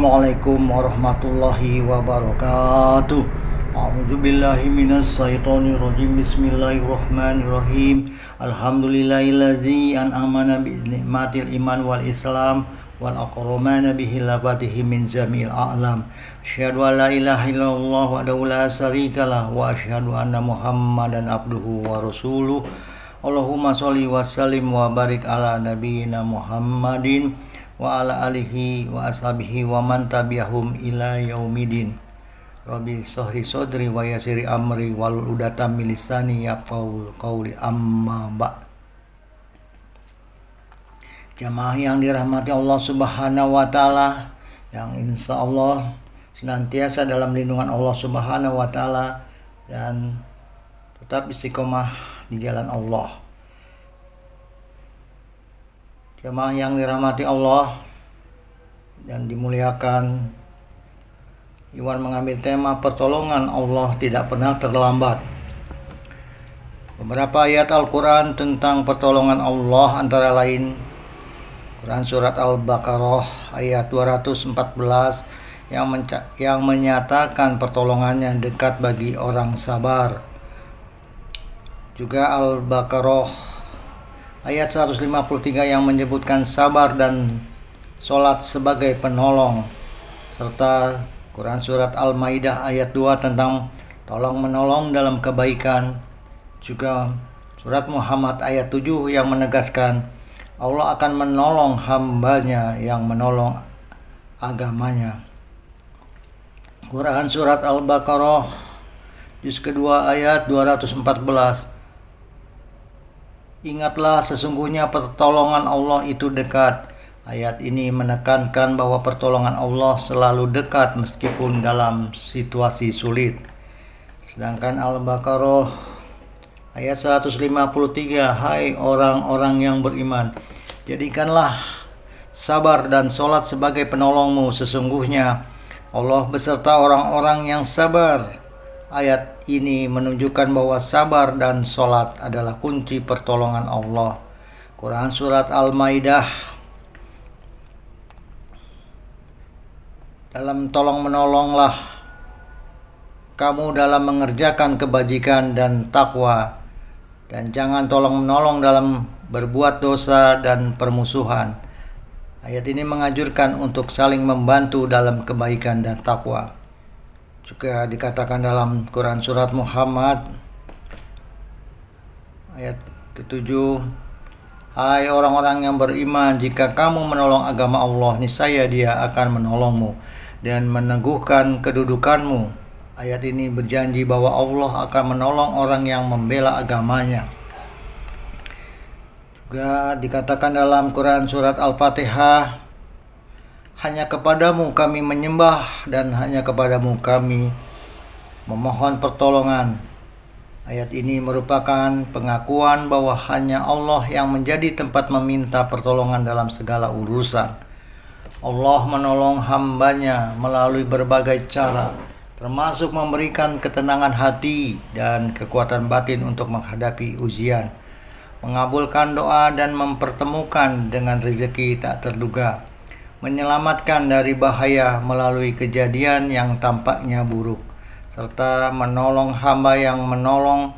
Assalamualaikum warahmatullahi wabarakatuh. A'udzubillahi minasyaitonirrajim. Bismillahirrahmanirrahim. Alhamdulillahilladzi an'amana bi nikmatil iman wal islam wal aqramana bihi lafatihi min jami'il a'lam. Asyhadu an la ilaha illallah wahdahu la syarikalah wa asyhadu anna Muhammadan abduhu wa rasuluh. Allahumma sholli wa sallim wa barik ala nabiyyina Muhammadin wa ala alihi wa ashabihi wa man tabi'ahum ila yaumidin. Rabbi shrah sadri wa yassir amri wal udatam min lisani yafqahu qawli, amma ba'. Jamaah yang dirahmati Allah Subhanahu wa taala, yang insyaallah senantiasa dalam lindungan Allah Subhanahu wa taala dan tetap istiqomah di jalan Allah. Jamaah yang dirahmati Allah dan dimuliakan, Iwan mengambil tema pertolongan Allah tidak pernah terlambat. Beberapa ayat Al-Quran tentang pertolongan Allah antara lain Quran Surat Al-Baqarah ayat 214 yang menyatakan pertolongannya dekat bagi orang sabar. Juga Al-Baqarah ayat 153 yang menyebutkan sabar dan sholat sebagai penolong, serta Quran Surat Al-Maidah ayat 2 tentang tolong menolong dalam kebaikan. Juga Surat Muhammad ayat 7 yang menegaskan Allah akan menolong hambanya yang menolong agamanya. Quran Surat Al-Baqarah juz kedua ayat 214, ingatlah sesungguhnya pertolongan Allah itu dekat. Ayat ini menekankan bahwa pertolongan Allah selalu dekat meskipun dalam situasi sulit. Sedangkan Al-Baqarah ayat 153, hai orang-orang yang beriman, jadikanlah sabar dan sholat sebagai penolongmu, sesungguhnya Allah beserta orang-orang yang sabar. Ayat ini menunjukkan bahwa sabar dan sholat adalah kunci pertolongan Allah. Quran Surat Al-Maidah, dalam tolong menolonglah kamu dalam mengerjakan kebajikan dan takwa, dan jangan tolong menolong dalam berbuat dosa dan permusuhan. Ayat ini menganjurkan untuk saling membantu dalam kebaikan dan takwa. Juga dikatakan dalam Quran Surat Muhammad ayat ke-7, hai orang-orang yang beriman, jika kamu menolong agama Allah, niscaya Dia akan menolongmu dan meneguhkan kedudukanmu. Ayat ini berjanji bahwa Allah akan menolong orang yang membela agamanya. Juga dikatakan dalam Quran Surat Al-Fatihah, hanya kepadamu kami menyembah dan hanya kepadamu kami memohon pertolongan. Ayat ini merupakan pengakuan bahwa hanya Allah yang menjadi tempat meminta pertolongan dalam segala urusan. Allah menolong hambanya melalui berbagai cara, termasuk memberikan ketenangan hati dan kekuatan batin untuk menghadapi ujian, mengabulkan doa dan mempertemukan dengan rezeki tak terduga, menyelamatkan dari bahaya melalui kejadian yang tampaknya buruk, serta menolong hamba yang menolong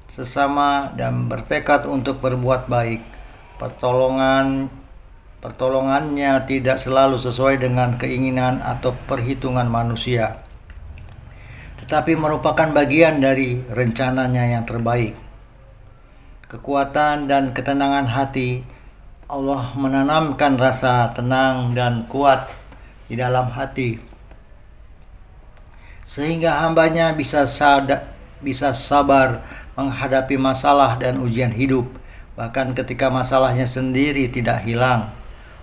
sesama dan bertekad untuk berbuat baik. Pertolongannya tidak selalu sesuai dengan keinginan atau perhitungan manusia, tetapi merupakan bagian dari rencananya yang terbaik. Kekuatan dan ketenangan hati, Allah menanamkan rasa tenang dan kuat di dalam hati, sehingga hambanya bisa sabar menghadapi masalah dan ujian hidup. Bahkan ketika masalahnya sendiri tidak hilang,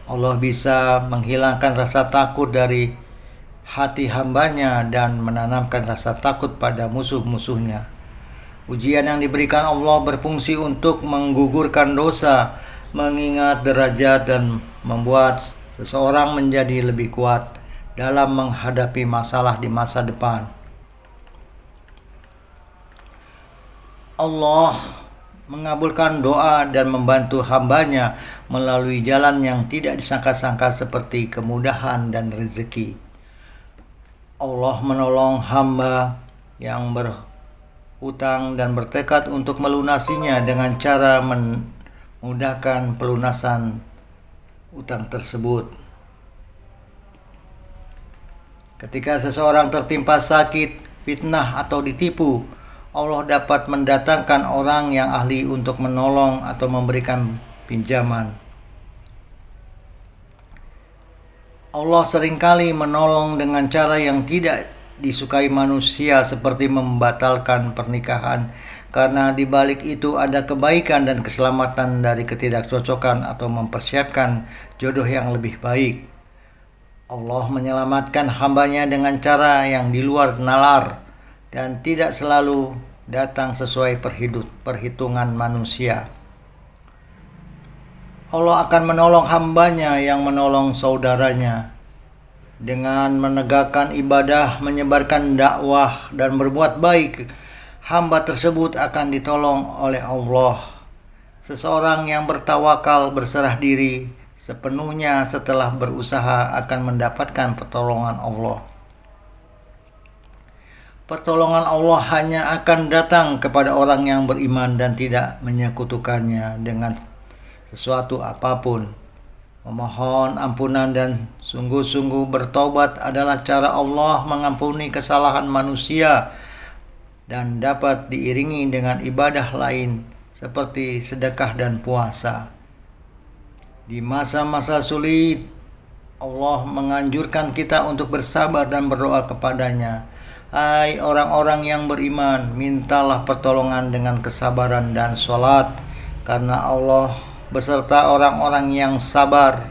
Allah bisa menghilangkan rasa takut dari hati hambanya dan menanamkan rasa takut pada musuh-musuhnya. Ujian yang diberikan Allah berfungsi untuk menggugurkan dosa, mengingat derajat, dan membuat seseorang menjadi lebih kuat dalam menghadapi masalah di masa depan. Allah mengabulkan doa dan membantu hambanya melalui jalan yang tidak disangka-sangka seperti kemudahan dan rezeki. Allah menolong hamba yang berhutang dan bertekad untuk melunasinya dengan cara memudahkan pelunasan utang tersebut. Ketika seseorang tertimpa sakit, fitnah atau ditipu, Allah dapat mendatangkan orang yang ahli untuk menolong atau memberikan pinjaman. Allah seringkali menolong dengan cara yang tidak disukai manusia, seperti membatalkan pernikahan, karena di balik itu ada kebaikan dan keselamatan dari ketidakcocokan, atau mempersiapkan jodoh yang lebih baik. Allah menyelamatkan hambanya dengan cara yang di luar nalar dan tidak selalu datang sesuai perhitungan manusia. Allah akan menolong hambanya yang menolong saudaranya dengan menegakkan ibadah, menyebarkan dakwah, dan berbuat baik. Hamba tersebut akan ditolong oleh Allah. Seseorang yang bertawakal, berserah diri sepenuhnya setelah berusaha, akan mendapatkan pertolongan Allah. Pertolongan Allah hanya akan datang kepada orang yang beriman dan tidak menyekutukannya dengan sesuatu apapun. Memohon ampunan dan sungguh-sungguh bertobat adalah cara Allah mengampuni kesalahan manusia dan dapat diiringi dengan ibadah lain seperti sedekah dan puasa. Di masa-masa sulit, Allah menganjurkan kita untuk bersabar dan berdoa kepadanya. Hai orang-orang yang beriman, mintalah pertolongan dengan kesabaran dan sholat, karena Allah beserta orang-orang yang sabar.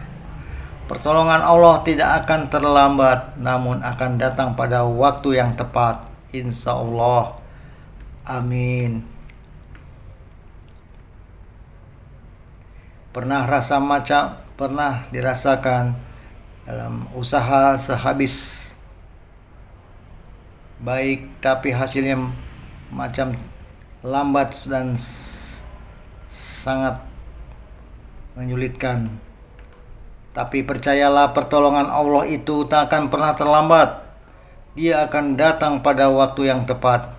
Pertolongan Allah tidak akan terlambat, namun akan datang pada waktu yang tepat, insya Allah. Amin. Pernah dirasakan dalam usaha sehabis baik, tapi hasilnya macam lambat dan sangat menyulitkan. Tapi percayalah, pertolongan Allah itu tak akan pernah terlambat. Dia akan datang pada waktu yang tepat.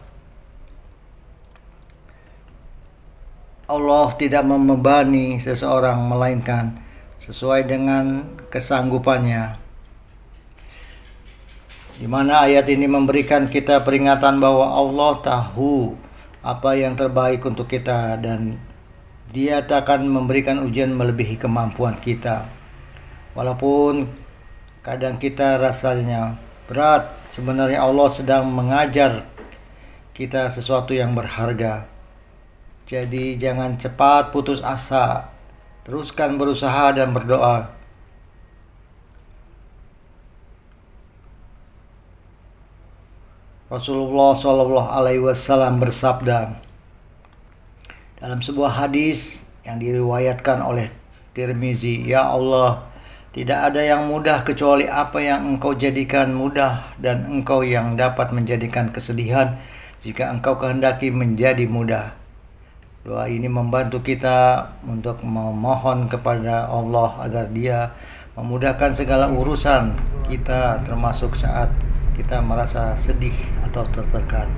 Allah tidak membebani seseorang, melainkan sesuai dengan kesanggupannya. Di mana ayat ini memberikan kita peringatan bahwa Allah tahu apa yang terbaik untuk kita dan Dia tak akan memberikan ujian melebihi kemampuan kita. Walaupun kadang kita rasanya berat, sebenarnya Allah sedang mengajar kita sesuatu yang berharga. Jadi jangan cepat putus asa, teruskan berusaha dan berdoa. Rasulullah SAW bersabda dalam sebuah hadis yang diriwayatkan oleh Tirmizi, "Ya Allah, tidak ada yang mudah kecuali apa yang Engkau jadikan mudah, dan Engkau yang dapat menjadikan kesedihan jika Engkau kehendaki menjadi mudah." Doa ini membantu kita untuk memohon kepada Allah agar Dia memudahkan segala urusan kita, termasuk saat kita merasa sedih atau tertekan.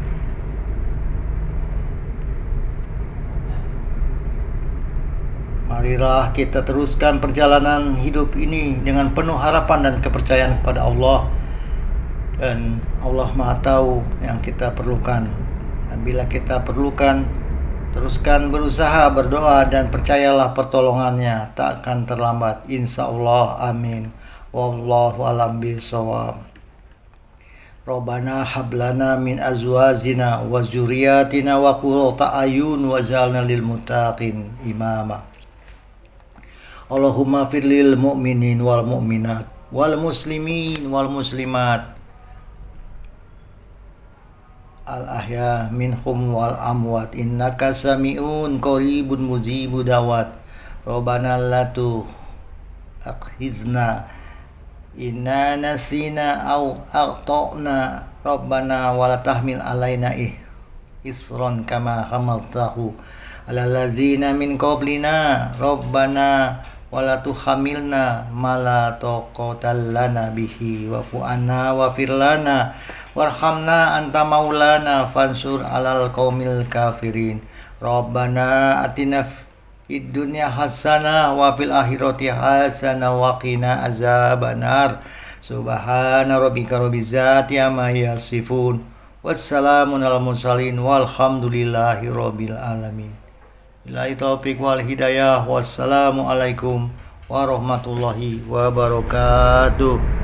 Marilah kita teruskan perjalanan hidup ini dengan penuh harapan dan kepercayaan kepada Allah. Dan Allah Maha Tahu yang kita perlukan. Dan bila kita perlukan, teruskan berusaha, berdoa, dan percayalah pertolongannya tak akan terlambat, insya Allah. Amin. Wallahu a'lam bishawab. Rabbana hablana min azwajina wa zurriyatina wa qurrata ayun waj'alna lil muttaqin imama. Allahumma fir lil mu'minin wal mu'minat wal muslimin wal muslimat al ahya minhum wal amwat innaka sami'un qaribun mujibu dawat. Rabbana la tu'akhizna inna nasina au aqta'na. Rabbana wala tahmil alaina isron kama hamaltahu alal ladzina min qablina rabbana wala tuhamilna mala taqata lana bihi wa'fu anna waghfir lana warhamna anta maulana fansur alal qaumil kafirin. Rabbana atina fid dunya hasanah wa fil akhirati hasanah wa qina azabannar. Subhana rabbika rabbil izzati amma yasifun. Wassalamun alal mursalin walhamdulillahi rabbil alamin. Billahi taufiq wal hidayah. Wassalamualaikum warahmatullahi wabarakatuh.